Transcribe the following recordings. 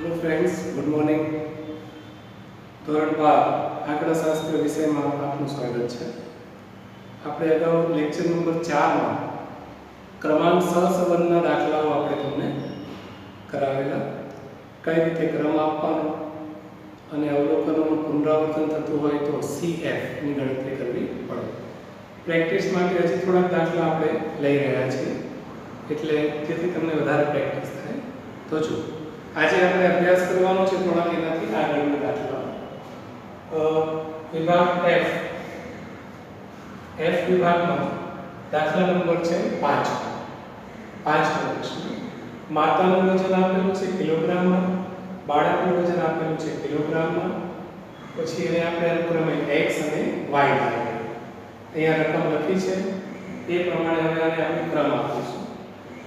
Hello friends, good morning. ધોરણ 12 આંકડાશાસ્ત્ર વિષયમાં આપનું સ્વાગત છે। આપણે અગાઉ લેક્ચર નંબર 4 માં ક્રમાંક સહસંબંધના દાખલાઓ આપણે તમને કરાવેલા, કઈ રીતે ક્રમ આપવાનો અને અવલોકનોનું પુનરાવર્તન થતું હોય તો CF ની ગણતરી કરવી પડે। પ્રેક્ટિસ માટે હજી થોડાક દાખલા આપણે લઈ રહ્યા છીએ, એટલે જેથી તમને વધારે પ્રેક્ટિસ થાય। તો જો આજે આપણે અભ્યાસ કરવાનો છે થોડાક એનાથી આગળના દાખલા। વિભાગ F વિભાગમાં દાખલા નંબર છે 5 પ્રશ્ન। માતાનું વજન આપેલું છે કિલોગ્રામમાં, બાળકનું વજન આપેલું છે કિલોગ્રામમાં, પછી એને આપણે અનુક્રમે x અને y આપેલા, અહીંયા રકમ લખી છે એ પ્રમાણે હવે આને આપણે ક્રમ આપીશું।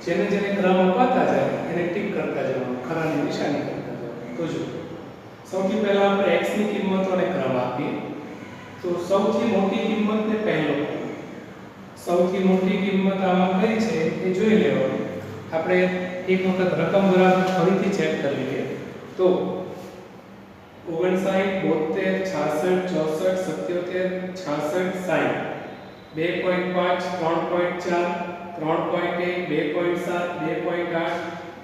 જેને જેને ક્રમ અપાતા જાય એને ટીક કરતા જવાનું, ખરાની નિશાની કરતા જવાનું। તો જો સૌથી પહેલા આપણે x ની કિંમતોને ક્રમ આપીએ તો સૌથી મોટી કિંમતને પહેલો ક્રમ, સૌથી મોટી કિંમત આમાં કઈ છે એ જોઈ લેવાનું। આપણે એક વખત રકમ બરાબર ફરીથી ચેક કરી લઈએ તો 59 72 66 64 77 60 2.5 3.4 3.1 2.7 2.8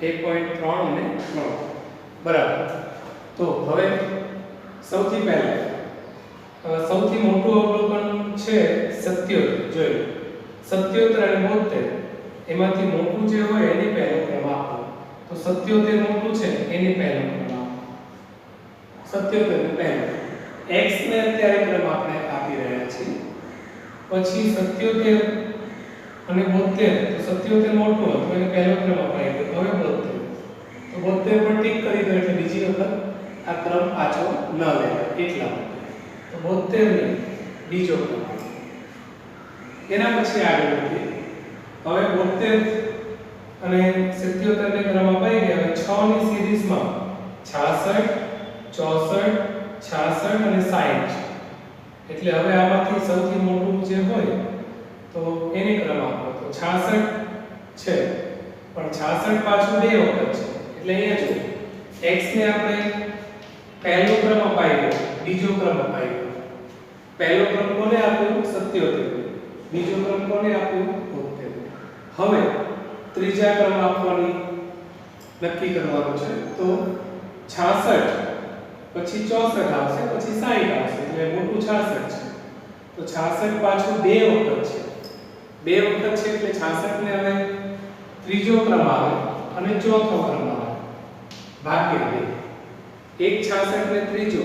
1.3 અને 3 બરાબર। તો હવે સૌથી પહેલા સૌથી મોટું અવલોકન છે 77, જોઈ 77 અને 72 એમાંથી મોટું જે હોય એની પહેલો ક્રમ આપો। તો 77 મોટું છે એની પહેલો ક્રમ આપો, 77 ને પહેલો। x ને અત્યારે ક્રમ આપણે આપી રહ્યા છીએ, પછી 77 અને 72, તો 77 મોટું હતું એને પહેલો ક્રમ અપાઈ ગયો, હવે 72, તો 72 પર ટીક કરી દો એટલે બીજી વખત આ ક્રમ પાછો ન લેવાય એટલા માટે, તો 72 ને બીજો ક્રમ। એના પછી આગળ વધીએ, હવે 72 અને 77 ને ક્રમ અપાઈ ગયા, હવે 6 ની સિરીઝમાં 66 64 66 અને 60 છે, એટલે હવે આમાંથી સૌથી મોટું જે હોય તો એને ક્રમ આપો। તો 66 છે પણ 66 પાછું બે વખત છે, એટલે અહીંયા જો x ને આપણે પહેલો ક્રમ અપાઈ ગયો, બીજો ક્રમ અપાઈ ગયો। પહેલો ક્રમ કોને આપ્યો? 77, બીજો ક્રમ કોને આપ્યો? 72। હવે ત્રીજા ક્રમ આપવાની નક્કી કરવાનું છે, તો 66 પછી 64 આવશે, પછી 60 આવશે, એટલે મોટું 66 છે, તો 66 પાછું બે વખત છે, બે વખત છે એટલે 66 ને હવે ત્રીજો ક્રમ આવે અને ચોથો ક્રમ આવે, ભાગ્યા 2। એક 66 ને ત્રીજો,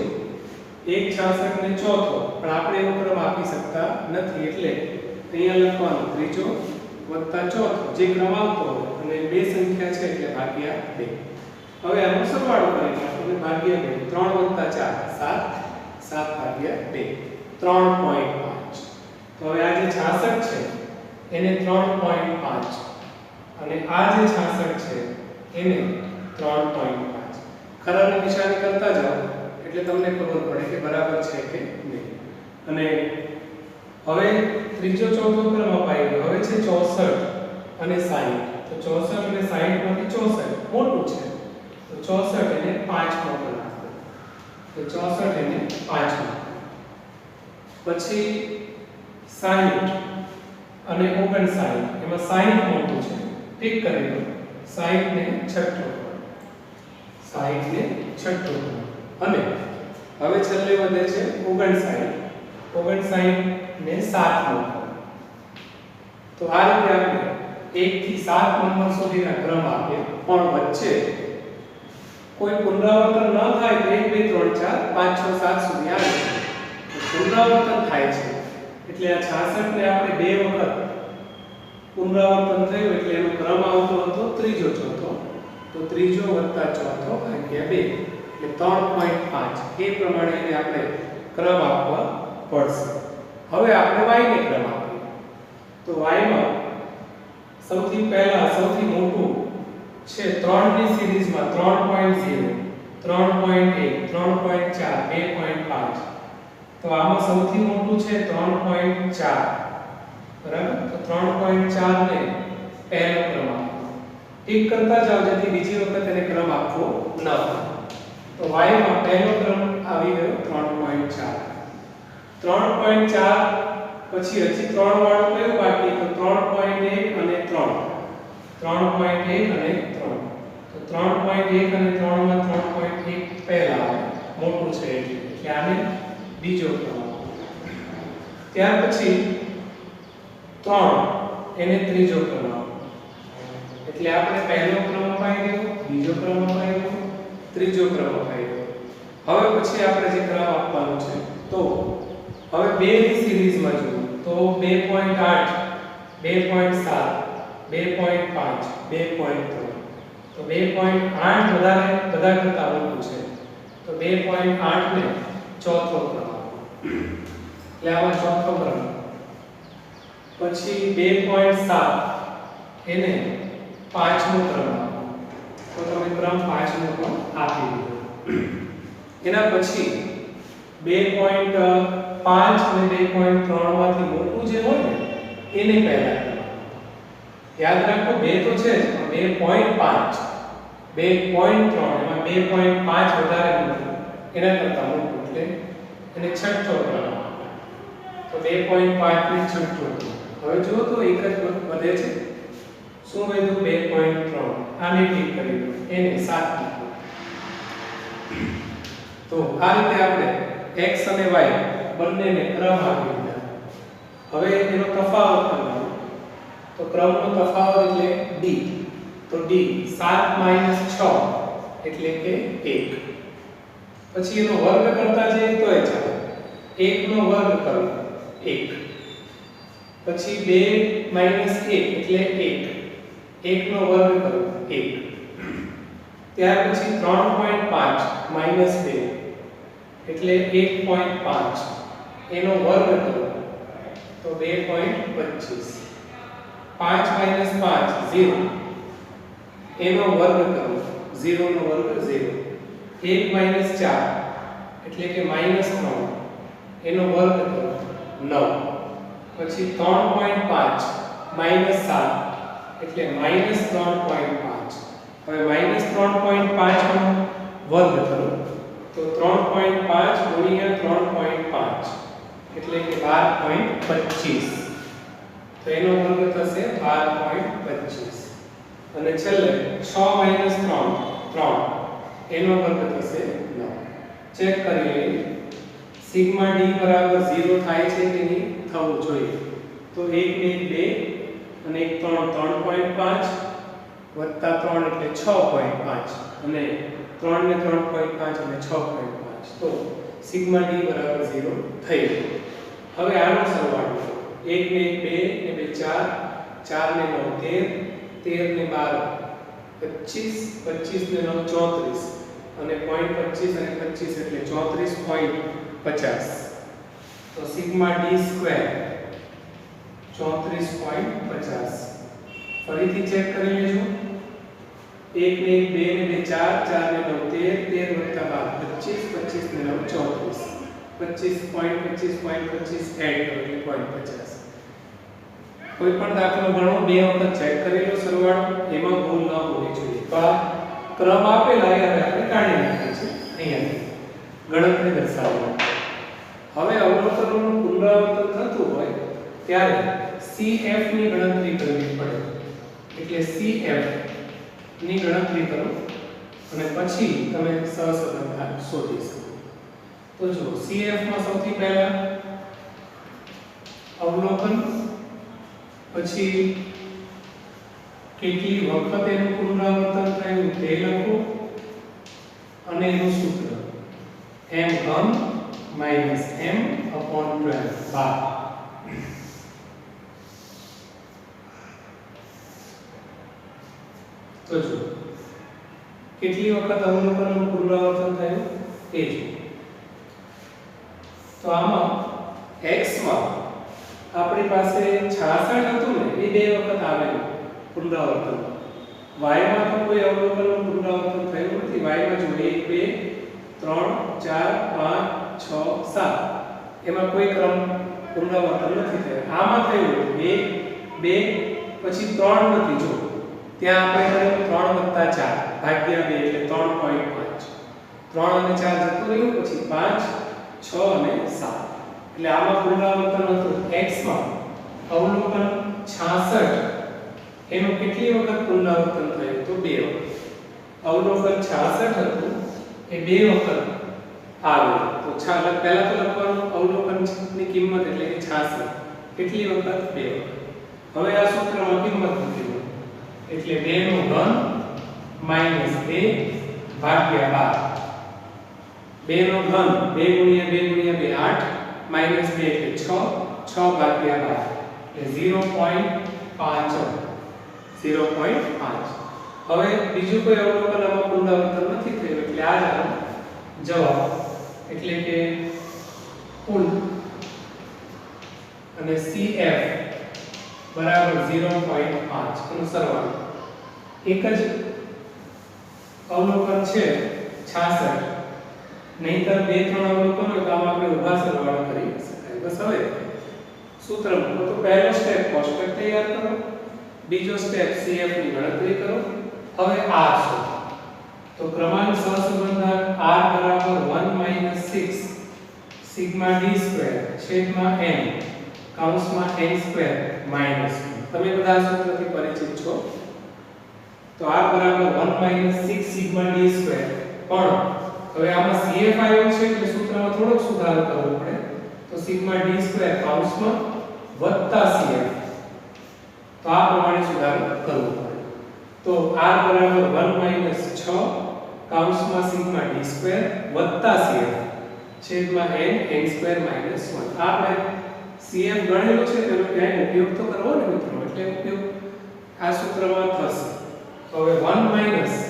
એક 66 ને ચોથો, પણ આપણે એવો ક્રમ આપી શકતા નથી, એટલે અહીંયા લખવાનું ત્રીજો વત્તા ચોથો, જે ક્રમ આવતો હોય, અને બે સંખ્યા છે એટલે ભાગ્યા 2। હવે આનો સરવાળો કરી નાખો એટલે ભાગ્યા 2, 3 વત્તા 4 7, 7 ભાગ્યા 2 3.5। તો હવે આ જે 66 છે એને 3.5 અને આ જે 66 છે એને 3.5, ખરાની નિશાની કરતા જાઓ એટલે તમને ખબર પડે કે બરાબર છે કે નહીં। અને હવે ત્રીજો ચોથો ક્રમ અપાઈ ગયો, હવે છે 64 અને 60, તો 64 અને 60 માંથી 64 મોટું છે, તો 64 એને 5 માં બનાવો, તો 64 એને 5 માં, પછી 60 અને 59 એમાં 60 મોટું છે, ટીક કરી દો, 60 ને છઠ્ઠો, 60 ને છઠ્ઠો, અને હવે છેલ્લે વધે છે 59, 59 ને 7 નો। તો આ રીતે આપણે 1 થી 7 નંબર સુધીના ક્રમ આપીએ, પણ વચ્ચે કોઈ પુનરાવર્તન ન થાય તો 1 2 3 4 5 6 7 સુધી આવે, પુનરાવર્તન થાય છે એટલે આ 66 ને આપણે બે વખત પુનરાવર્તન થયું એટલે એનો ક્રમ આવતો હતો ત્રીજો ચોથો, તો ત્રીજો વત્તા ચોથો ભાગ્યા 2 એટલે 3.5, એ પ્રમાણે એને આપણે ક્રમ આપવા પડશે। હવે આપણે y ને ક્રમ આપીએ, તો y માં સૌથી પહેલા સૌથી મોટું છે 3 ની સિરીઝમાં 3.0 3.1 3.4 2.5, તો આમાં સૌથી મોટું છે 3.4, બરાબર। તો 3.4 ને પહેલો ક્રમ આપો, ટીક કરતા જાઓ જેથી બીજી વખત એને ક્રમ આપવો ન પડે। તો y માં પહેલો ક્રમ આવી ગયો 3.4. 3.4 પછી હજી 3 વાળું કયું બાકી? તો 3.1 અને 3. 3.1 અને 3. તો 3.1 અને 3 માં 3.1 પહેલા આવે, મોટું છે એટલે આને બીજો ક્રમ. ત્યાર પછી 3 એને ત્રીજો ક્રમ આવે. એટલે આપણે પહેલો ક્રમ અપાઈ ગયો, બીજો ક્રમ અપાઈ ગયો, ત્રીજો ક્રમ અપાઈ ગયો. હવે પછી આપણે જે ક્રમ આપવાનો છે, તો હવે 2 ની સિરીઝમાં જોઈએ તો 2.8, 2.7, 2.5, 2.3. તો 2.8 બધા કરતા મોટું છે, તો 2.8 ને ચોથો ક્રમ આપો. એટલે આમાં ચોથો ક્રમ. પછી 2.7 એને પાંચમો ક્રમ આપો. તો તમે ક્રમ પાંચમો પણ આપી દીધો. એના પછી 2.5 અને 2.3 માંથી મોટું જે હોય ને એને પહેલા ક્રમ. યાદ રાખો 2 તો છે જ, 2.5, 2.3 એમાં 2.5 વધારે મોટું, એના કરતા મોટું એટલે એને છઠ્ઠો ક્રમ. તો 2.5 ને છઠ્ઠો. હવે જુઓ તો એક જ વધે છે. શું વધ્યું? 2.3. આને ઠીક કરી દો, એને 7 મૂકો. તો આ રીતે આપણે x અને y બંનેને ક્રમ આપી દીધા. હવે એનો તફાવત કરવાનો. તો ક્રમનો તફાવત એટલે d. તો d 7 - 6 એટલે કે 1. પછી એનો વર્ગ કરતા જઈએ તોય ચાલે. 1 નો વર્ગ કરો 1. પછી 2 - 1 એટલે 1. 1 નો વર્ગ કરો 1. ત્યાર પછી 3.5 - 2 એટલે 1.5. એનો વર્ગ કરો તો 2.25. 5 - 5 0. એનો વર્ગ કરો 0 નો વર્ગ 0. 1 - 4 એટલે કે -3. એનો વર્ગ કરો 9. પછી 3.5 - 7 એટલે -3.5. હવે -3.5 નો વર્ગ કરો તો 3.5 ગુણ્યા 3.5 એટલે કે 12.25. તો એનો વર્ગ થશે 12.25. અને છેલ્લે 6 - 3 એનો વર્ગ થશે 9. ચેક કરી લઈએ. સિગ્મા d બરાબર 0 થાય છે કે નહીં? થવું જોઈએ. તો 1 ને 2 અને 1 3 3.5 વત્તા 3 એટલે 6.5 અને 3 ને 3.5 એટલે 6.5. તો સિગ્મા d બરાબર 0 થઈ ગયું. હવે આનો સરવાળો 1 ને 2 ને 2 4, 4 ને 9 13, 13 ને 12 25, 25 ને 9 34 અને 0.25 અને 25 એટલે 34.50. તો સિગ્મા d સ્ક્વેર 34.50. ફરીથી ચેક કરી લેજો. 1 ને 2 ને 2 4, 4 ને 9 13, 13 વત્તા 12 25, 25 ને 9 34. 25.25.25 એડ કરો એટલે 0.50. કોઈ પણ દાખલો ગણો બે વખત ચેક કરી લો સરવાળો, એમાં ભૂલ ન હોવી જોઈએ. તો આ ક્રમ આપેલા એ આપણે કાઢી નાખીએ છીએ અહીંયા ગણતરી દર્શાવવા. હવે અવલોકનોનું પુનરાવર્તન થતું હોય ત્યારે CF ની ગણતરી કરવી પડે. એટલે CF ની ગણતરી કરો અને પછી તમે સહસંબંધ શોધી શકો. તો જો CF માં સૌથી પહેલા અવલોકન, પછી કેટલી વખત એનું પુનરાવર્તન થયું તે લખો અને એનું સૂત્ર m3 - m/12 બાર. તો જો કેટલી વખત અવલોકનનું પુનરાવર્તન થયું તે જો. તો આમાં x માં આપણી પાસે 66 હતું ને, એ બે વખત આવેલું પુનરાવર્તન. y માં તો કોઈ અવલોકનનું પુનરાવર્તન થયું નથી. y માં જો 1 2 3 4 5 6 7 એમાં કોઈ ક્રમ પુનરાવર્તન નથી થયું. આમાં થયું 1 2 પછી 3 નથી. જો ત્યાં આપણે કર્યું 3 + 4 ભાગ્યા 2 એટલે 3.5. 3 અને 4 જતું રહ્યું, પછી 5 6 અને 7 એટલે આમાં પુનરાવર્તન હતું x માં અવલોકન 66 એનું કેટલી વખત પુનરાવર્તન થયું તો 2 વખત અવલોકન 66 હતું એ 2 વખત આવ્યું તો પહેલા તો લખવાનું અવલોકન ની કિંમત એટલે કે 66 કેટલી વખત 2 વખત હવે આ સૂત્રમાં કિંમત મૂકી દો એટલે 2 નો ઘન માઈનસ 2 ભાગ્યા 12 2 નો ઘન 2 ગુણ્યા 2 ગુણ્યા 2 8 માઈનસ 2 એટલે 6 6 ભાગ્યા 12 એટલે 0.5 હવે બીજું કોઈ અવલોકન આમાં પુનરાવર્તન નથી થયું એટલે આ જ આનો જવાબ એટલે કે કુલ અને CF બરાબર 0.5 નો સરવાળો એક જ અવલોકન છે 66 નહીંતર 2-3 અવલોકન હોય તો આમાં આપણે ઉભા સરવાળો કરી શકાય બસ હવે સૂત્ર મૂકો તો પહેલો સ્ટેપ કોષ્ટક તૈયાર કરો બીજો સ્ટેપ CF ની ગણતરી કરો હવે R શોધો તો ક્રમાંક સહસંબંધક R બરાબર 1 - 6 સિગ્મા d સ્ક્વેર છેદમાં n કૌંસમાં n સ્ક્વેર માઈનસ 1 તમે બધા સૂત્રથી પરિચિત છો તો R બરાબર 1 - 6 સિગ્મા d સ્ક્વેર પણ હવે આમાં CF આવ્યો છે એટલે સૂત્રમાં થોડોક સુધારો કરવો પડે તો સિગ્મા d સ્ક્વેર કૌંસમાં વત્તા CF તો આ પ્રમાણે સુધારો કરવો પડે તો R બરાબર 1 - 6 કૌંસમાં સિગ્મા d સ્ક્વેર વત્તા CF છેદમાં n સ્ક્વેર માઈનસ 1 આપણે CF ગણેલો છે તેનો ક્યાંય ઉપયોગ તો કરવો ને મિત્રો એટલે ઉપયોગ આ સૂત્રમાં થશે તો હવે 1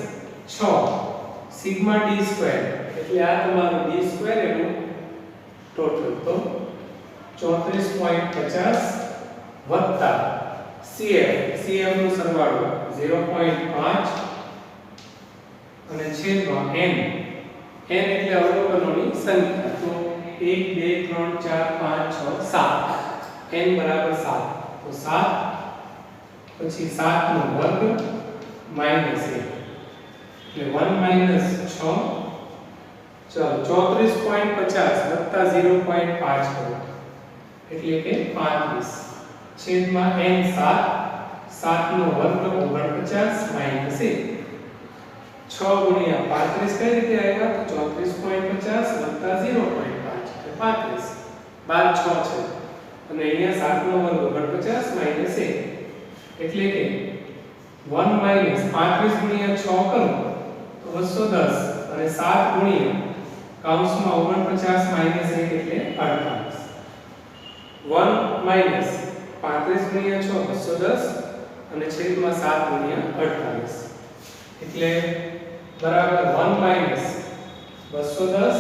- 6 સિગ્મા d સ્ક્વેર એટલે આ તમારું d સ્ક્વેર એનું ટોટલ તો 34.50 વત્તા CF નો સરવાળો 0.5 અને છેદમાં n એટલે અવલોકનોની સંખ્યા તો 1 2 3 4 5 6 7 n બરાબર 7 તો 7 પછી 7 નો વર્ગ માઈનસ 1 એટલે 1 - 6 ચલો 34.50 વત્તા 0.5 કરો એટલે કે 35 છેદમાં n 7 નો વર્ગ 49 માઈનસ 1 6 ગુણ્યા 35 કઈ રીતે આવ્યા તો 34.50 વત્તા 0.5 એટલે 35 12 6 છે અને અહીંયા 7 નો વર્ગ 49 માઈનસ 1 એટલે કે 1 માઈનસ 35 ગુણ્યા 6 કરો તો 210 અને 7 ગુણ્યા કૌંસમાં 49 માઈનસ 1 એટલે 48 1 માઈનસ 35 ગુણ્યા 6 210 અને છેદમાં 7 ગુણ્યા 48 એટલે બરાબર 1 માઈનસ 210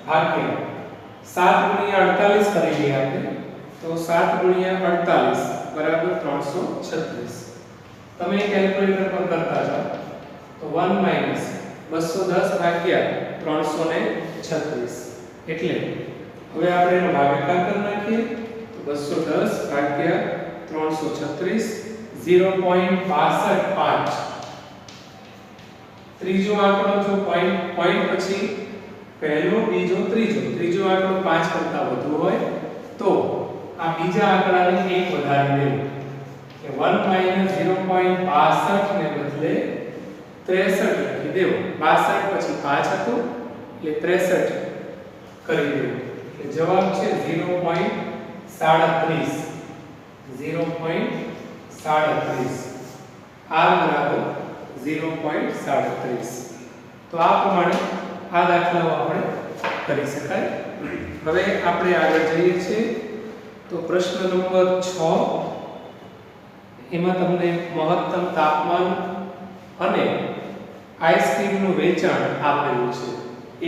ભાગ્યા 7 ગુણ્યા 48 કરી લઈએ આપણે તો 7 ગુણ્યા 48 બરાબર 336 તમે કેલ્ક્યુલેટર પર કરતા જાઓ તો 1 માઈનસ 210 ભાગ્યા 336 એટલે હવે આપણે એનો ભાગાકાર કરી નાખીએ તો 210 ભાગ્યા 336 0.625 ત્રીજો આંકડો જો પોઈન્ટ પછી પહેલો બીજો ત્રીજો આંકડો 5 કરતા વધુ હોય તો આ બીજા આંકડાને 1 વધારી દેવું કે 1 - 0.62 ને બદલે 63 લખી દેવું 62 પછી 5 હતું એટલે 63 કરી દેવું એટલે જવાબ છે 0.37 R બરાબર 0.37 તો આ પ્રમાણે આ દાખલાઓ આપણે કરી શકાય હવે આપણે આગળ જઈએ છીએ તો પ્રશ્ન નંબર 6 એમાં તમને મહત્તમ તાપમાન અને આઈસ્ક્રીમનું વેચાણ આપેલું છે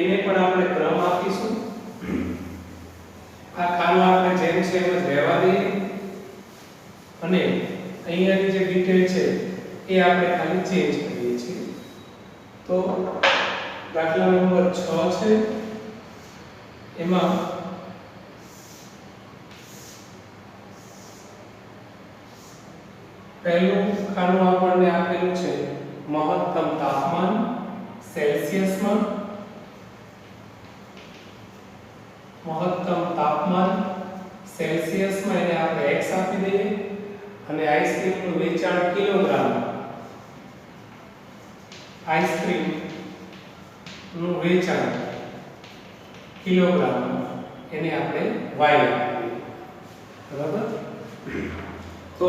એને પણ આપણે ક્રમ આપીશું આ ખાનું આપણે જેમ છે એમ જ રહેવા દઈએ અને અહીંયાની જે ડિટેલ છે એ આપણે ખાલી ચેન્જ કરીએ છીએ તો દાખલા નંબર 6 છે એમાં પહેલું ખાનું આપણને આપેલું છે મહત્તમ તાપમાન સેલ્સિયસમાં મહત્તમ તાપમાન સેલ્સિયસમાં એને આપણે x આપી દઈએ અને આઈસ્ક્રીમનું વેચાણ કિલોગ્રામમાં આઈસ્ક્રીમનું વેચાણ કિલોગ્રામમાં એને આપણે y આપી દઈએ બરાબર તો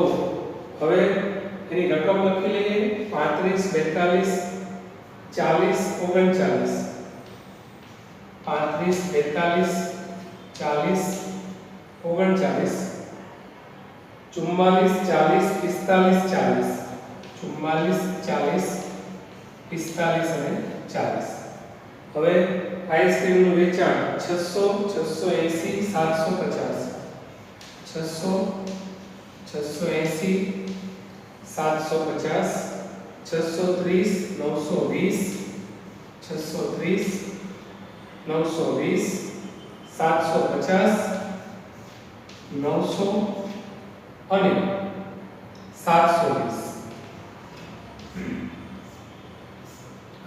હવે એની રકમ લખી લઈએ 35 42 40 39 35 42 40 39 44 45 40 અને 40 હવે આઈસ્ક્રીમનું વેચાણ 600 680 750 600 680 750 630 920 630 920 750 900 અને 720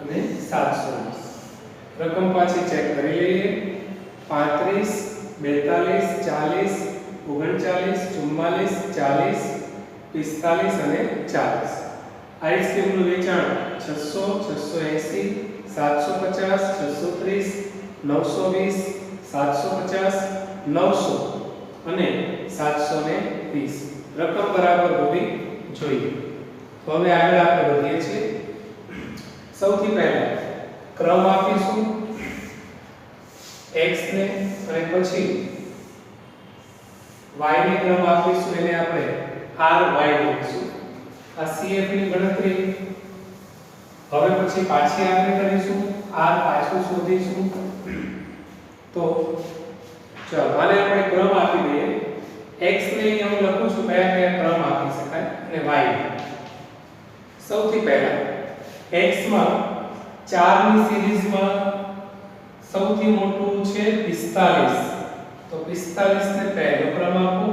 અને 720 રકમ પાછી ચેક કરી લઈએ 35 42 40 39 44 40 45 અને 40 આઈસ્ક્રીમનું વેચાણ 600 680 750 630 920 750 900 અને 720 રકમ બરાબર હોવી જોઈએ તો હવે આગળ આપણે વધીએ છીએ સૌથી પહેલા ક્રમ આપીશું x ને અને પછી y ને ક્રમ આપીશું એને આપણે ry લખીશું આ CF ની ગણતરી હવે પછી પાછી આપણે કરીશું r પાછું શોધીશું તો ચાલો આને આપણે ક્રમ આપી દઈએ x ને હું લખું છું કયા કયા ક્રમ આપી શકાય અને y સૌથી પહેલા x માં 4 ની સિરીઝમાં સૌથી મોટું છે 45 તો 45 ને પહેલો ક્રમ આપો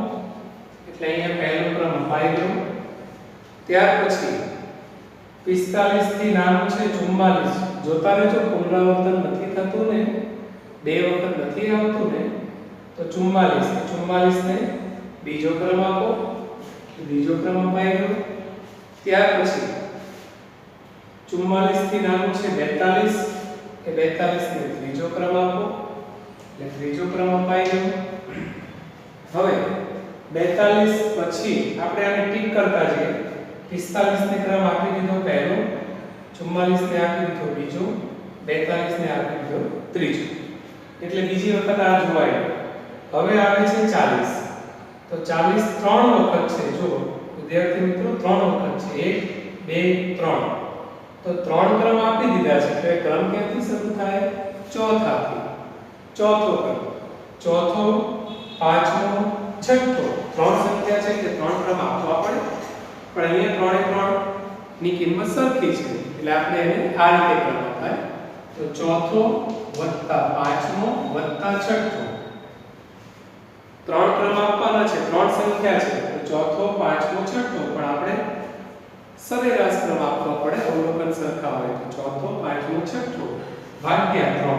એટલે અહીંયા પહેલો ક્રમ અપાઈ ગયો ત્યાર પછી 45 થી નાનું છે 44 જોતા રહેજો પુનરાવર્તન નથી થતું ને બે વખત નથી આવતું ને તો 44 ને બીજો ક્રમ આપો બીજો ક્રમ અપાઈ ગયો ત્યાર પછી 44 થી નાનું છે 42 એ 42 ને ત્રીજો ક્રમ આપો એટલે ત્રીજો ક્રમ અપાઈ ગયો હવે 42 પછી આપણે આને ટીક કરતા જઈએ 45 ને ક્રમ આપી દીધો પહેલો 44 ને આપી દીધો બીજો 42 ને આપી દીધો ત્રીજો એટલે બીજી વખત આ જોવાય હવે આવે છે 40 તો 40 ત્રણ વખત છે જો વિદ્યાર્થી મિત્રો ત્રણ વખત છે 1 2 3 તો ત્રણ ક્રમ આપી દીધા છે તો એ ક્રમ ક્યાંથી શરૂ થાય ચોથાથી ચોથો ક્રમ ચોથો પાંચમો છઠ્ઠો ત્રણ સંખ્યા છે કે ત્રણ ક્રમ આપવા પડે પણ અહીંયા ત્રણે ત્રણ ની કિંમત સરખી છે એટલે આપણે એને આ રીતે ક્રમ અપાય તો ચોથો વત્તા પાંચમો વત્તા છઠ્ઠો ત્રણ ક્રમ આપવાના છે ત્રણ સંખ્યા છે તો ચોથો પાંચમો છઠ્ઠો પણ આપણે સરેરાશ ક્રમ આપવો પડે અવલોકન સરખા હોય તો ચોથો પાંચમો છઠ્ઠો ભાગ્યા 3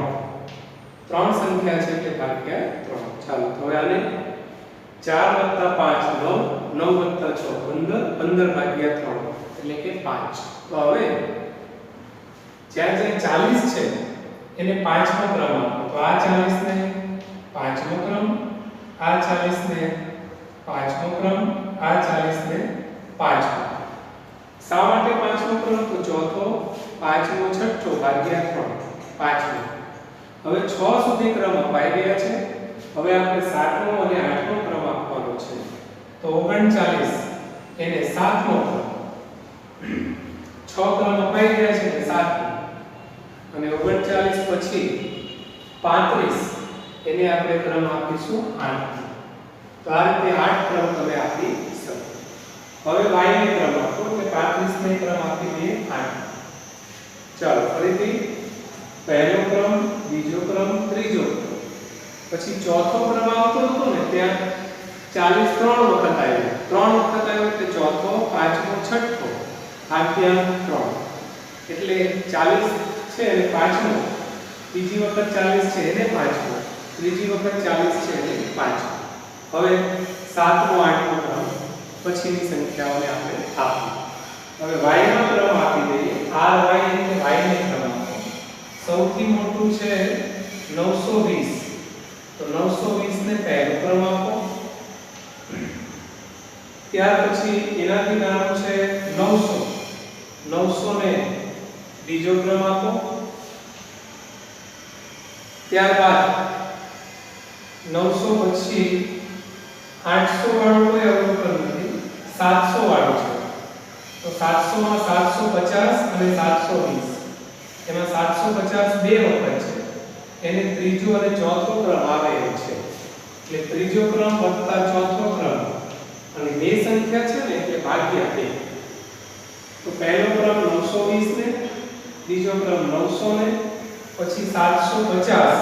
ત્રણ સંખ્યા છે એટલે ભાગ્યા 3 ચાલો તો હવે આને 4 + 5 9 9 + 6 15 15 ભાગ્યા 3 એટલે કે 5 તો હવે જ્યાં 40 છે એને પાંચમો ક્રમ આપો તો આ 40 ને પાંચમો ક્રમ આ 40 ને પાંચમો ક્રમ આ 40 ને પાંચમો શા માટે પાંચમો ક્રમ તો ચોથો પાંચમો છઠ્ઠો ભાગ્યા 3 પાંચમો હવે 6 સુધી ક્રમ અપાઈ ગયા છે હવે આપણે 7મો અને 8મો ક્રમ આપવાનો છે તો 39 એને 7મો ક્રમ 6 ક્રમ અપાઈ ગયા છે એટલે 7મો અને 39 પછી 35 એને આપણે ક્રમ આપીશું 8 તો આ રીતે 8 ક્રમ તમે આપી શકો હવે y ને ક્રમ આપો એટલે 35 ને ક્રમ આપી દઈએ 8 ચાલો ફરીથી પહેલો ક્રમ બીજો ક્રમ ત્રીજો ક્રમ પછી ચોથો ક્રમ આવતો હતો ને ત્યાં 40 ત્રણ વખત આવ્યો એટલે ચોથો પાંચમો છઠ્ઠો ભાગ્યા 3 એટલે 40 છે અને પાંચમો બીજી વખત 40 છે એને પાંચમો ત્રીજી વખત 40 છે એટલે 5. હવે 7મો 8મો ક્રમ પછીની સંખ્યાઓને આપણે આપીએ. હવે y નો ક્રમ આપી દઈએ. ry એટલે y ને ક્રમ આપો. સૌથી મોટું છે 920, તો 920 ને પહેલો ક્રમ આપો. ત્યાર પછી એનાથી નાનો છે 900, 900 ને બીજો ક્રમ આપો. ત્યારબાદ 900 પછી 800 વાળો કોઈ અવલોકન નથી, 700 વાળો છે. તો 700 માં 750 અને 720, એમાં 750 બે વખત છે, એને ત્રીજો અને ચોથો ક્રમ આવે એમ છે. એટલે ત્રીજો ક્રમ વત્તા ચોથો ક્રમ અને બે સંખ્યા છે ને એટલે ભાગ્યા 2. તો પહેલો ક્રમ 920 ને, બીજો ક્રમ 900 ને, પછી 750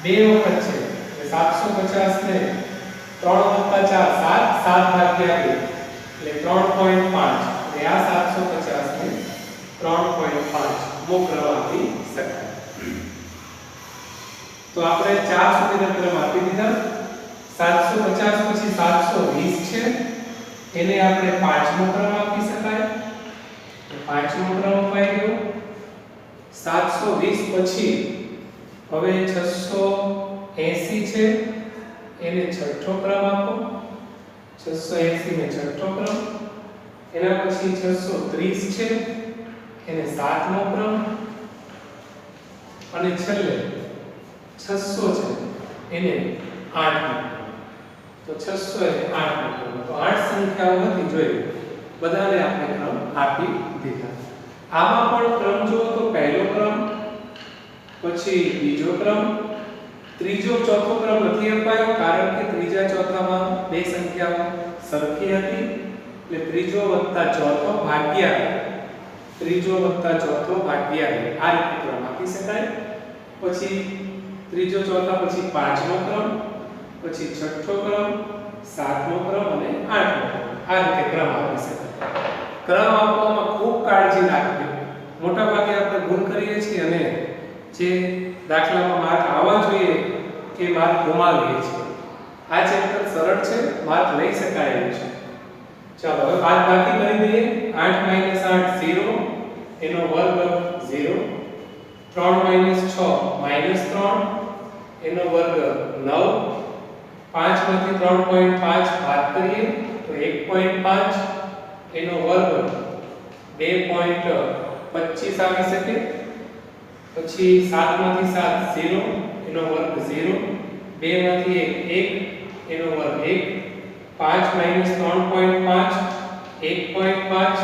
બે વખત છે એટલે 750 ને 3 વત્તા 4 7 ભાગ્યા 2 એટલે 3.5. એટલે આ 750 ને 3.5 મો ક્રમ આપી શકાય. તો આપણે 4 સુધીના ક્રમ આપી દીધા. 750 પછી 720 છે, એને આપણે 5મો ક્રમ આપી શકાય. તો 5મો ક્રમ અપાઈ ગયો. 720 પછી હવે 680 છે, એને છઠ્ઠો ક્રમ આપો. 680 ને છઠ્ઠો ક્રમ. એના પછી 630 છે, એને 7મો ક્રમ. અને છેલ્લે 600 છે, એને 8મો. તો 600 એટલે 8મો ક્રમ. તો 8 સંખ્યાઓ હતી જોઈ, બધાને આપણે ક્રમ આપી દીધા. આમાં પણ ક્રમ જુઓ તો પહેલો ક્રમ, પછી બીજો ક્રમ, ત્રીજો ચોથો ક્રમ નથી અપાયો કારણ કે ત્રીજા ચોથામાં બે સંખ્યાઓ સરખી હતી. એટલે ત્રીજો વત્તા ચોથો ભાગ્યા ત્રીજો વત્તા ચોથો ભાગ્યા આ રીતે ક્રમ આપી શકાય. પછી ત્રીજો ચોથા પછી 5મો ક્રમ, પછી છઠ્ઠો ક્રમ, 7મો ક્રમ અને 8મો ક્રમ. આ રીતે ક્રમ આપી શકાય. ક્રમ આપવામાં ખૂબ કાળજી રાખવી. મોટા ભાગે આપણે ભૂલ કરીએ છીએ અને જે દાખલામાં માર્ક આવવા જોઈએ કે માર્ક ગુમાવીએ છીએ. આ ચેપ્ટર સરળ છે, માર્ક લઈ શકાય એમ છે. ચાલો હવે બાદ બાકી કરી દઈએ. 8 - 8 0, એનો વર્ગ 0. 3 - 6 -3, એનો વર્ગ 9. 5 માંથી 3.5 બાદ કરીએ તો 1.5, એનો વર્ગ 2.25 આવી શકે. પછી 7 માંથી 7 0, એનો વર્ગ 0. 2 માંથી 1 એનો વર્ગ 1. 5 - 3.5 1.5,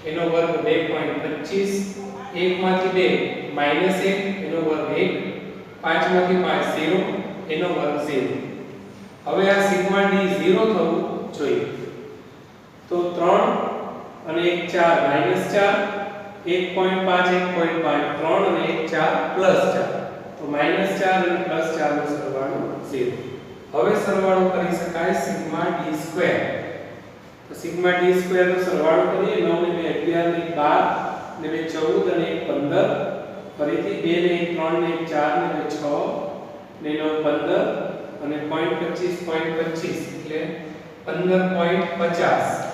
એનો વર્ગ 2.25. 1 માંથી 2 -1, એનો વર્ગ 1. 5 માંથી 5 0, એનો વર્ગ 0. હવે આ સિગ્મા d 0 થવું જોઈએ. તો 3 અને 1 4 -4, 1.5 1.5 3 અને 1 4 +4. તો -4 અને +4 નો સરવાળો 0. હવે સરવાળો કરી શકાય સિગ્મા d². તો સિગ્મા d² નો સરવાળો કરીએ. 9 ને 2 11 ને 12 ને 14 અને 1 15, ફરીથી 2 ને 1 3 ને 1 4 ને 9 15 અને 0.25 એટલે 15.50.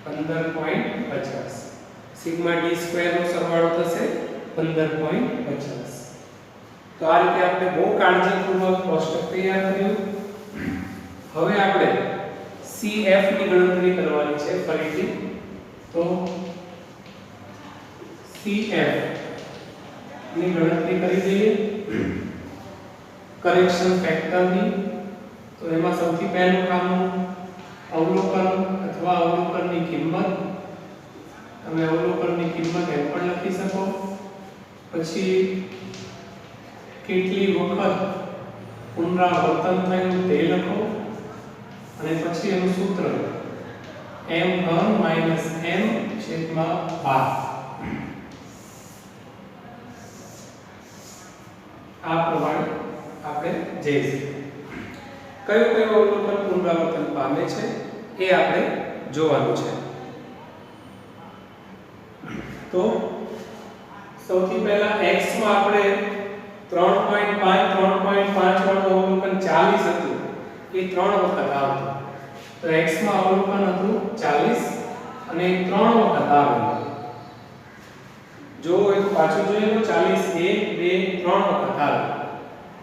15.50 સિગ્મા d² નો સરવાળો થશે 15.50. તો આ રીતે આપણે બહુ કાળજીપૂર્વક કોષ્ટક તૈયાર કર્યું. હવે આપણે CF ની ગણતરી કરવાની છે ફરીથી. તો CF ની ગણતરી કરી દઈએ કરેક્શન ફેક્ટરની. તો એમાં સૌથી પહેલું કામ અવલોકન અથવા અવલોકનની કિંમત. તમે અવલોકનની કિંમત એમ પણ લખી શકો. પછી કેટલી વખત પુનરાવર્તન થયું તે લખો અને પછી એનું સૂત્ર m3 - m/12. આ પ્રમાણે આપણે જઈશું. કયું અવલોકન પુનરાવર્તન પામે છે એ આપણે જોવાનું છે. તો સૌથી પહેલા x માં આપણે 3.5 વાળું અવલોકન 40 હતું એ 3 વખત આવતું તો x માં અવલોકન હતું 40 અને 3 વખત આવેલું જો એક પાછું જોઈએ તો 40 1 2 3 વખત આવે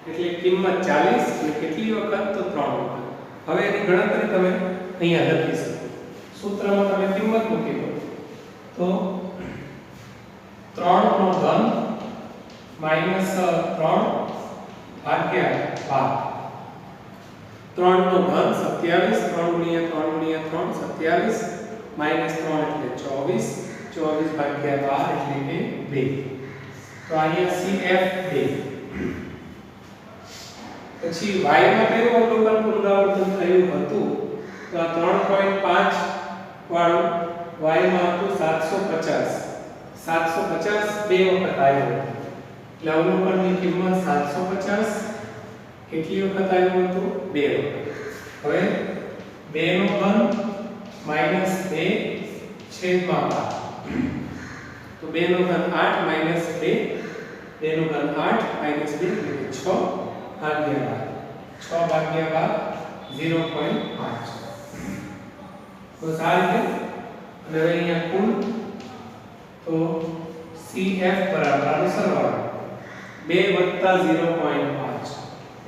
એટલે કિંમત 40 અને કેટલી વખત તો 3 વખત હવે એની ગણતરી તમે અહીંયા લખી શકો સૂત્રમાં તમે કિંમત મૂકી દો તો 3 નો ઘન માઈનસ 3 ભાગ્યા 12 3 નો ઘન 27 3 ગુણ્યા 3 ગુણ્યા 3 27 માઈનસ 3 એટલે 24 24 ભાગ્યા 12 એટલે કે 2 તો અહીંયા CF 2 પછી y માં કયું અવલોકન પુનરાવર્તન થયું હતું તો આ 3.5 વાળું y માં હતું 750 બે વખત આવ્યો એટલે અવલોકનની કિંમત 750 કેટલી વખત આવ્યું હતું 2 વખત હવે 2 નો ઘન માઈનસ 2 છેદમાં 12 તો 2 નો ઘન 8 માઈનસ 2 2 નો ઘન 8 માઈનસ 2 એટલે 6 ભાગ્યા 12 6 ભાગ્યા 12 0.5 તો આ રીતે અને હવે અહીંયા કુલ તો CF બરાબર આનો સરવાળો 2 0.5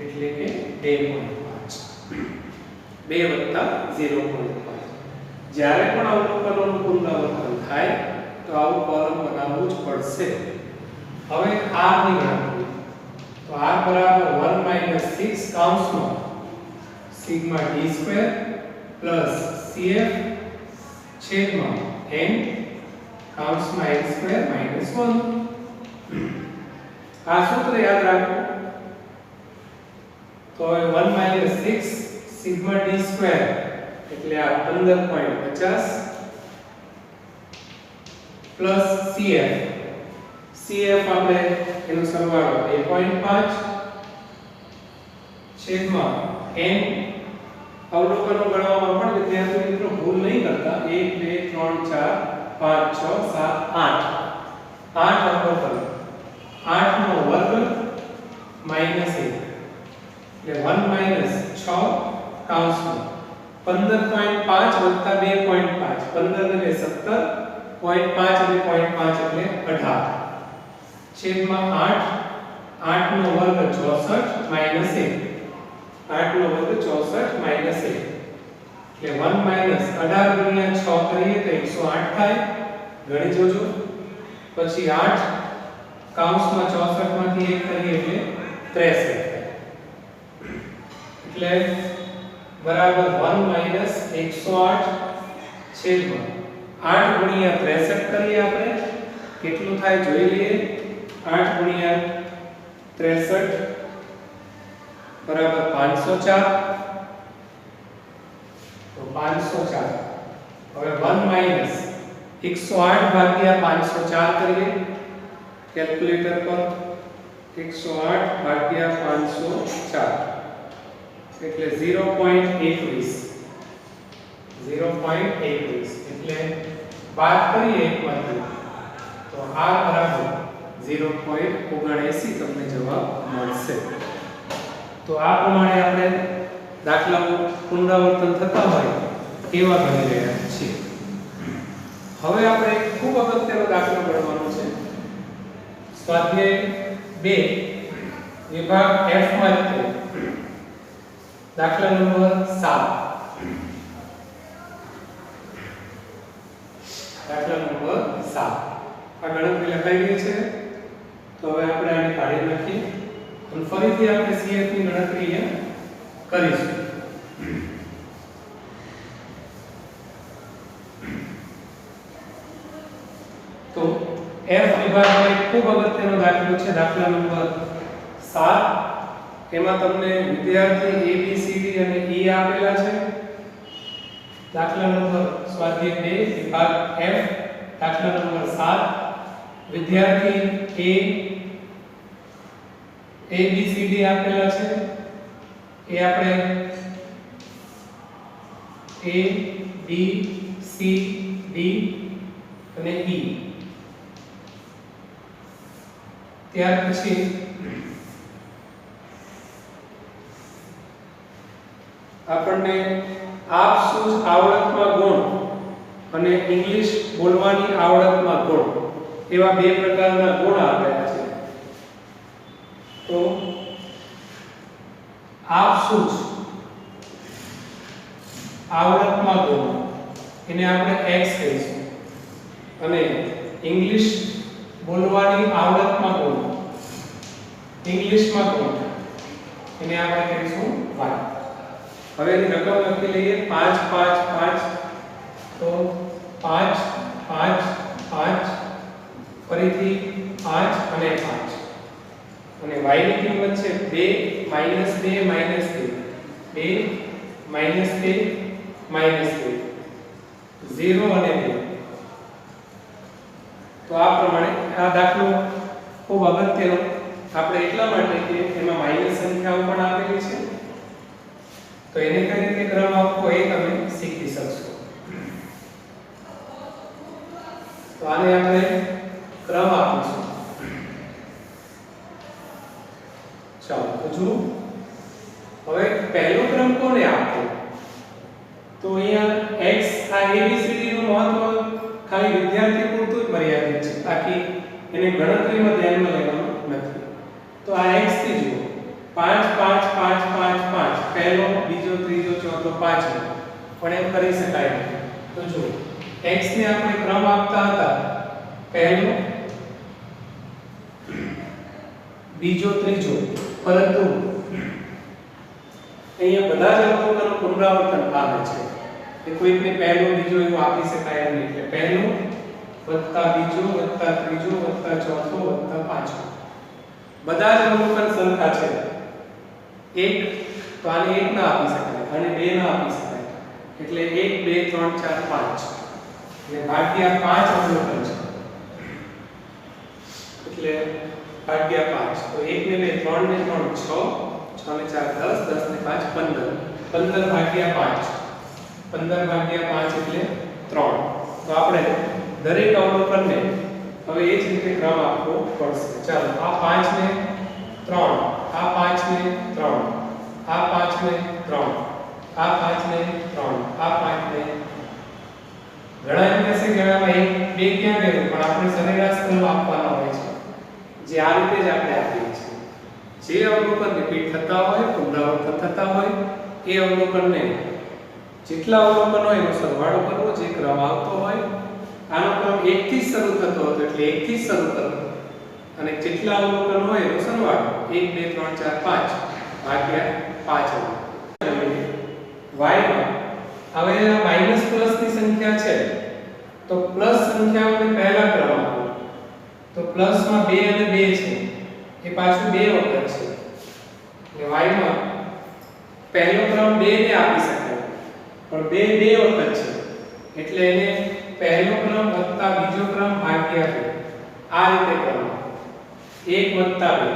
એટલે કે 2.5 2 0.5 જ્યારે પણ અવલોકનોનું પુનરાવર્તન થાય તો આવું કોલમ બનાવવું જ પડશે હવે r ની ગણતરી તો r બરાબર 1 - 6 કૌંસમાં સિગ્મા d² પ્લસ CF છેદમાં n કૌંસમાં n² - 1 આ સૂત્ર યાદ રાખો તો 1 - 6 સિગ્મા d² એટલે આ 15.50 પ્લસ CF આપણે એનો સરવાળો 2.5 છેદમાં n અવલોકનો ગણવામાં પણ વિદ્યાર્થી મિત્રો ભૂલ નહીં કરતા 1 2 3 4 5 6 7 8 8 અવલોકન 8 નો વર્ગ માઈનસ 1 એટલે 1 - 6 કૌંસમાં 15.5 વત્તા 2.5 15 એટલે 17 0.5 એટલે 0.5 એટલે 18 છેદમાં 8 8 નો વર્ગ 64 માઈનસ 1 8 નો વર્ગ 64 માઈનસ 1 એટલે 1 માઈનસ 18 ગુણ્યા 6 કરીએ તો 108 થાય ગણી જોજો પછી 8 કૌંસમાં 64 માંથી 1 કરીએ એટલે 63 થાય એટલે બરાબર 1 માઈનસ 108 છેદમાં 8 ગુણ્યા 63 કરીએ આપણે કેટલું થાય જોઈ લઈએ 8 ગુણ્યા 63 બરાબર 504 તો 504 હવે 1 માઈનસ 108 ભાગ્યા 504 કરીએ કેલ્ક્યુલેટર પર 108 ભાગ્યા 504 એટલે 0.21 એટલે બાદ કરીએ એકમાંથી તો r બરાબર 0.79 તમને જવાબ મળશે તો આ પ્રમાણે આપણે દાખલાઓ પુનરાવર્તન થતા હોય એવા ગણી રહ્યા છીએ હવે આપણે ખૂબ અગત્યનો દાખલો ગણવાનો છે સ્વાધ્યાય 2 વિભાગ F માટે દાખલા નંબર 7 દાખલા નંબર 7 આ ગણતરી લખાઈ ગઈ છે તો હવે આપણે આને કાઢી નાખીએ અને ફરીથી આપણે CF ની ગણતરી અહીંયા કરીશું તો F વિભાગનો એક ખૂબ અગત્યનો દાખલો છે દાખલા નંબર 7 એમાં તમને વિદ્યાર્થી A B C D અને E આપેલા છે દાખલા નંબર સ્વાધ્યાય 2 વિભાગ F દાખલા નંબર 7 વિદ્યાર્થી A B C D આપેલા છે એ આપણે A B C D અને E ત્યાર પછી આપણને આપસૂઝ આવડતમાં ગુણ અને ઇંગ્લિશ બોલવાની આવડતમાં ગુણ એવા બે પ્રકારના ગુણ આપેલા છે. તો આપસૂઝ આવડતમાં ગુણ એને આપણે x કહીશું અને ઇંગ્લિશ બોલવાની આવડતમાં ગુણ ઇંગ્લિશમાં ગુણ એને આપણે કહીશું y. હવે એની રકમ લખી લઈએ 5 5 5 તો 5 5 5 ફરીથી 5 અને 5 અને y ની કિંમત છે 2 -2 -2 2 -2 0 અને 2. તો આ પ્રમાણે આ દાખલો ખૂબ અગત્યનો આપણે એટલા માટે કે એમાં માઈનસ સંખ્યાઓ પણ આપેલી છે, તો એને કઈ રીતે ક્રમ આપવો એ તમે શીખી શકશો. તો આને આપણે ક્રમ આપીશું. ચાલો તો જુઓ હવે પહેલો ક્રમ કોને આપવો? તો અહીંયા x આ ABCD નું મહત્વ ખાલી વિદ્યાર્થી પૂરતું જ મર્યાદિત છે, બાકી એને ગણતરીમાં ધ્યાનમાં લેવાનું નથી. તો આ x થી જુઓ 5 5 5 5 5 પહેલો બીજો ત્રીજો ચોથો પાંચમો પણ એમ કરી શકાય નહીં. તો જુઓ x ને આપણે ક્રમ આપતા હતા પહેલો બીજો ત્રીજો, પરંતુ અહીંયા બધા જ અવલોકનો પુનરાવર્તન પામે છે કે કોઈકને પહેલો બીજો એવું આપી શકાય નહીં. એટલે પહેલો વત્તા બીજો વત્તા ત્રીજો વત્તા ચોથો વત્તા પાંચમો બધા જ અવલોકન સરખા છે. એક તો આને 1 ના આપી શકાય અને 2 ના આપી શકાય, એટલે 1 2 3 4 5 એટલે ભાગ્યા 5 અવલોકન છે, એટલે ભાગ્યા 5. તો 1 ને 2 3 ને 3 6 6 ને 4 10 10 ને 5 15 15 ભાગ્યા 5 15 ભાગ્યા 5 એટલે 3. તો આપણે દરેક અવલોકનને હવે એ જ રીતે ક્રમ આપવો પડશે. ચાલો આ 5 ને 3 આ 5 ને 3 આ 5 ને 3 આ 5 ને 3 આ 5 ને ઘણા એમ કહેશે કે આમાં 1 2 ક્યાં ગયું, પણ આપણે સરેરાશ ક્રમ આપવાનો હોય છે જે આ રીતે જ આપણે આપીએ છીએ. જે અવલોકન રિપીટ થતા હોય પુનરાવર્તન થતા હોય એ અવલોકનને જેટલા અવલોકન હોય એનો સરવાળો કરવો, જે ક્રમ આવતો હોય આનો ક્રમ 1 થી શરૂ થતો હતો એટલે 1 થી શરૂ કરવો અને જેટલા અવલોકન હોય એનો સરવાળો 1 2 3 4 5 ભાગ્યા 5. y માં હવે આ માઈનસ પ્લસ ની સંખ્યા છે તો પ્લસ સંખ્યાઓને પહેલા ક્રમ આપો. તો પ્લસ માં 2 અને 2 છે એ પાછું 2 વખત છે, એટલે y માં પહેલો ક્રમ 2 ને આપી શકાય પણ 2 વખત છે એટલે એને પહેલો ક્રમ વત્તા બીજો ક્રમ ભાગ્યા 2 આ રીતે ક્રમ 1 વત્તા 2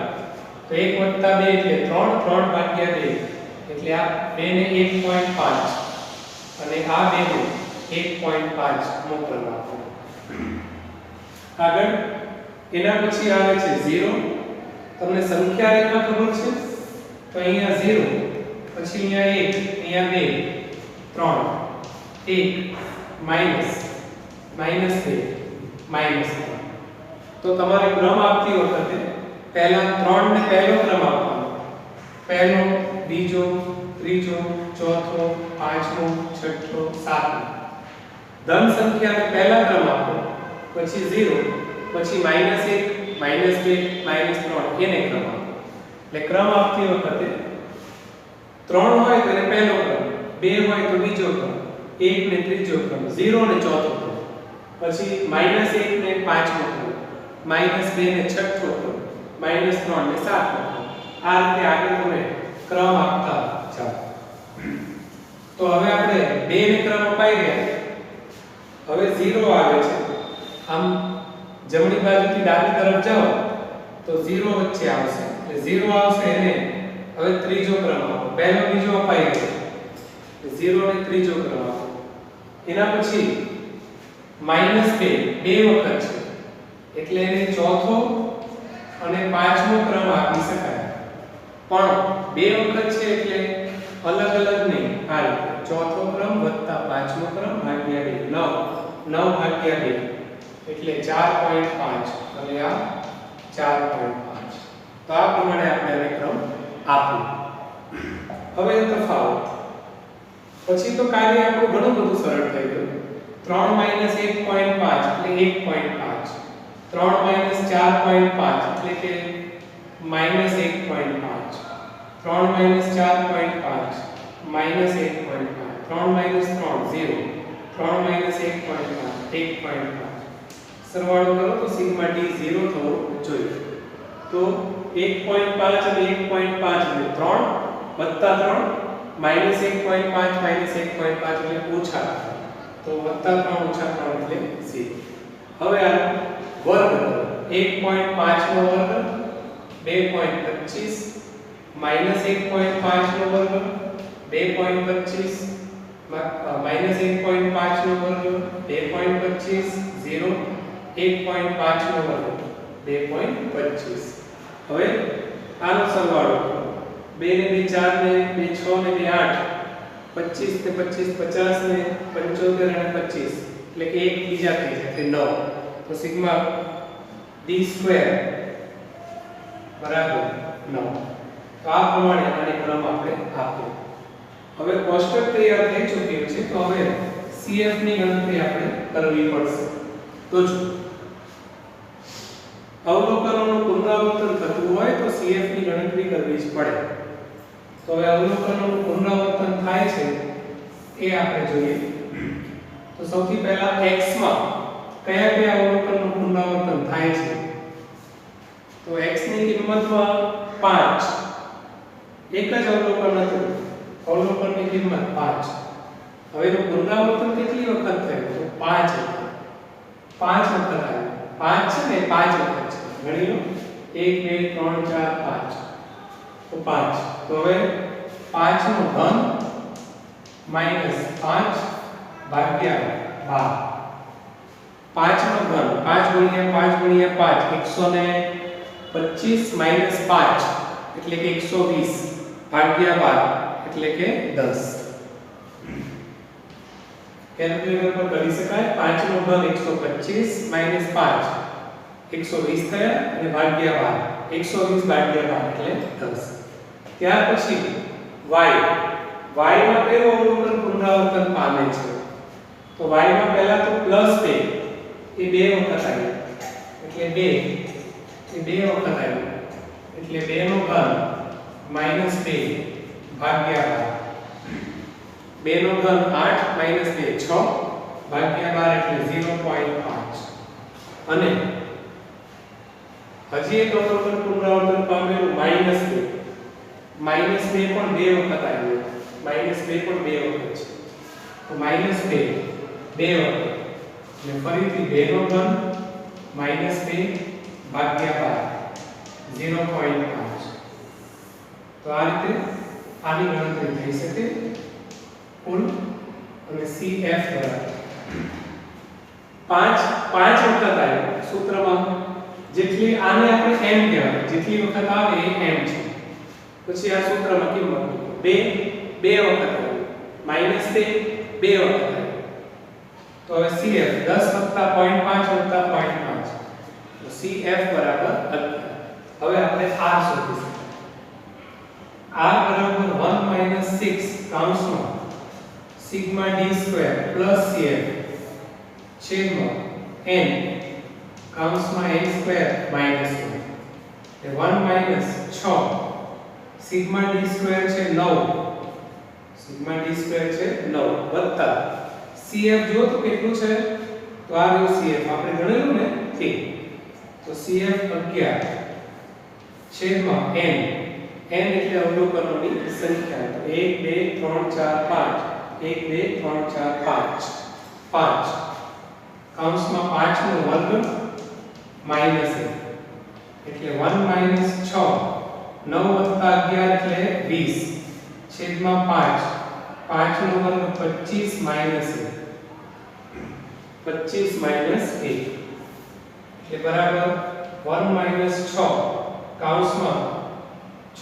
તો 1 વત્તા 2 એટલે 3 3 ભાગ્યા 2 એટલે આ 2 ને 1.5 અને આ 2 ને 1.5 નો ક્રમ આપો. આગળ એના પછી આવે છે 0. તમને સંખ્યા રેખા ખબર છે તો અહીંયા 0 પછી અહીંયા 1 અહીંયા 2 3 1 માઈનસ માઈનસ 2 માઈનસ 3. તો તમારે ક્રમ આપતી વખતે પહેલા 3 ને પહેલો ક્રમ આપવાનો, પહેલો બીજો ત્રીજો ચોથો પાંચમો છઠ્ઠો સાતમો. ધન સંખ્યાને પહેલા ક્રમ આપો, પછી 0 પછી -1 -2 -3 એને ક્રમ આપો. એટલે ક્રમ આપતી વખતે 3 હોય તો એને પહેલો ક્રમ, 2 હોય તો બીજો ક્રમ, 1 ને ત્રીજો ક્રમ, 0 ને ચોથો ક્રમ, પછી -1 ને પાંચમો ક્રમ, -2 ને છઠ્ઠો ક્રમ, -3 ને સાતમો ક્રમ. આ રીતે આગળ તમે ક્રમ આપતા જાઓ. તો હવે આપણે 2 ને ક્રમ અપાઈ ગયા, હવે 0 આવે છે. આમ જમણી બાજુથી ડાબી તરફ જાઓ તો 0 વચ્ચે આવશે, એટલે 0 આવશે એને હવે ત્રીજો ક્રમ આપો. પહેલો બીજો અપાઈ ગયો, 0 ને ત્રીજો ક્રમ આપો. એના પછી -2 બે વખત છે એટલે એને ચોથો અને પાંચમો ક્રમ આપી શકાય, પણ બે વખત છે એટલે अलग अलग नहीं आ રીતે ચોથો ક્રમ વત્તા પાંચમો ક્રમ ભાગ્યા 2 9 ભાગ્યા 2 એટલે 4.5 અને આ 4.5 તો આ પ્રમાણે આપણે આને ક્રમ આપ્યો હવે તફાવત પછી તો કાર્ય આપણું ઘણું બધું સરળ થઈ ગયું 3 1.5 એટલે 1.5 3 4.5 એટલે કે -1.5 3 4.5 -1.5 3 3 0 3 1.5 1.5 સરવાળો કરો તો સિગ્મા d 0 થવો જોઈએ તો 1.5 અને 1.5 એટલે 3 વત્તા 3 -1.5 -1.5 એટલે ઓછા તો વત્તા 3 ઓછા 3 એટલે 0 હવે આ વર્ગ 1.5 નો વર્ગ 2.25 -1.5 નો વર્ગ 2.25 -1.5 નો વર્ગ 2.25 0 1.5 નો વર્ગ 2.25 હવે આનો સરવાળો 2 ને 2 4 ને 2 6 ને 2 8 25 ને 25 50 ને 75 અને 25 એટલે કે એક બીજા થઈ જાય એટલે 9 તો સિગ્મા d સ્ક્વેર બરાબર 9 તો આ પ્રમાણે આને ક્રમ આપણે આપ્યો હવે કોષ્ટક તૈયાર થઈ ચૂક્યું છે તો હવે CF ની ગણતરી આપણે કરવી પડશે તો જો અવલોકનોનું પુનરાવર્તન થતું હોય તો CF ની ગણતરી કરવી જ પડે તો હવે અવલોકનોનું પુનરાવર્તન થાય છે એ આપણે જોઈએ તો સૌથી પહેલા x માં કયા કયા અવલોકનનું પુનરાવર્તન થાય છે તો x ની કિંમતમાં 5 એક જ અવલોકન હતું અવલોકનની કિંમત 5 હવે એનું પુનરાવર્તન કેટલી વખત થયું તો 5 વખત 5 વખત આવ્યું 5 છે ને 5 વખત છે ગણી લો 1 2 3 4 5 તો 5 તો હવે 5 નો ઘન -5 ભાગ્યા 12 5 નો ઘન 5 ગુણ્યા 5 125 5 એટલે કે 120 ભાગ્યા 12 એટલે કે 10 કેલ્ક્યુલેટર પર કરી શકાય 5 નો ઘન 125 5 120 થયા અને ભાગ્યા 12 120 ભાગ્યા 12 એટલે 10 ત્યાર પછી y માં કયો અવલોકન પુનરાવર્તન પામે છે તો y માં પહેલા તો +2 એ 2 વખત આવ્યું એટલે 2 એ 2 વખત આવ્યું એટલે 2 નો ઘન -2 ભાગ્યા 12 2 નો ઘન 8 -2 6 ભાગ્યા 12 એટલે 0.5 અને હજી એક અવલોકન પુનરાવર્તન પામેલું -2 પણ 2 વખત આવ્યું -2 પણ 2 વખત છે તો -2 2 વખત અને ફરીથી 2 નો ઘન -2 ભાગ્યા 12 0.5 તો આ રીતે આની ગણતરી થઈ શકે કુલ અને CF બરાબર 5 વખત આવ્યું સૂત્રમાં જેટલી આને આપણે m કહેવાય જેટલી વખત આવે એ m છે પછી આ સૂત્રમાં કિંમત 2 વખત આવ્યું -2 2 વખત આવ્યું તો હવે CF 10 વત્તા 0.5 વત્તા 0.5 તો CF બરાબર 11 હવે આપણે R શોધીશું R બરાબર 1 - 6 કૌંસમાં sigma d square plus CF છેદમાં n કૌંસમાં n સ્ક્વેર માઈનસ 1 એ 1 - 6 સિગ્મા d સ્ક્વેર છે 9 સિગ્મા d સ્ક્વેર છે 9 વત્તા CF જો તો કેટલું છે તો આ રહ્યું CF આપણે ગણેલું ને તે તો CF 11 છેદમાં n એટલે અવલોકનોની સંખ્યા તો 1 2 3 4 5 1 2 3 4 5 કૌંસમાં 5 નો વર્ગ -1 એટલે 1 - 6 9 વત્તા 11 એટલે 20 છેદમાં 5 5 નો વર્ગ 25 - 1 એટલે બરાબર 1 - 6 કૌંસમાં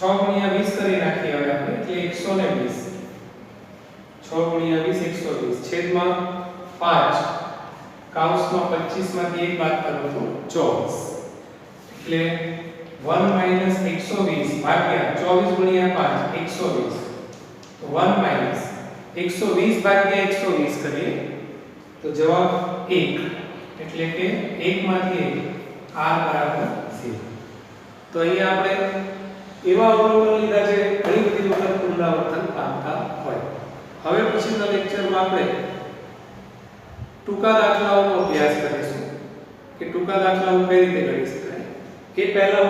6 * 20 કરી નાખીએ હવે આપણે એટલે 120 6 ગુણ્યા 20 120 છેદમાં 5 કૌંસમાં 25 માંથી 1 બાદ કરો તો 24 એટલે 1 માઈનસ 120 ભાગ્યા 24 ગુણ્યા 5 120 તો 1 માઈનસ 120 ભાગ્યા 120 કરીએ તો જવાબ 1 એટલે કે 1 માંથી 1 r બરાબર 0. તો અહીંયા આપણે એવા અવલોકન લીધા છે ઘણી બધી વખત પુનરાવર્તન પામતા હોય. હવે પછીના લેક્ચરમાં આપણે ટૂંકા દાખલાઓનો અભ્યાસ કરીશું કે ટૂંકા દાખલાઓ કઈ રીતે ગણી શકાય. એ પહેલા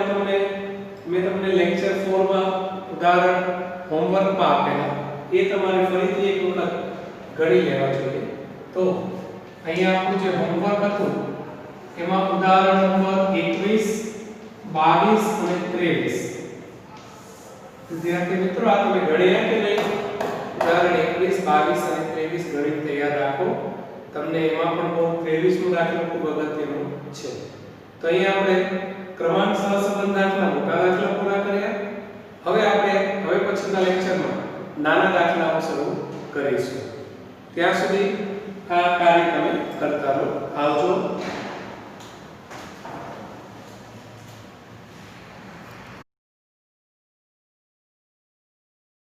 મેં તમને લેક્ચર 4 માં ઉદાહરણ હોમવર્કમાં આપેલા એ તમારે ફરીથી એક વખત ગણી લેવા જોઈએ. તો અહીંયા આપણું જે હોમવર્ક હતું એમાં ઉદાહરણ નંબર 21 22 અને 23 વિદ્યાર્થી મિત્રો આ તમે ગણ્યા કે નહીં? ઉદાહરણ 21 22 અને 23 ગણિત તૈયાર રાખો. તમને એમાં પણ બહુ 23 નો દાખલો ખૂબ અગત્યનો છે. તો અહીંયા આપણે ક્રમાંક સહસંબંધ દાખલા મોટા દાખલા પૂરા કર્યા. હવે પછીના લેક્ચરમાં નાના દાખલાઓ શરૂ કરીશું. ત્યાં સુધી આ કાર્ય તમે કરતા રહો. આવજો.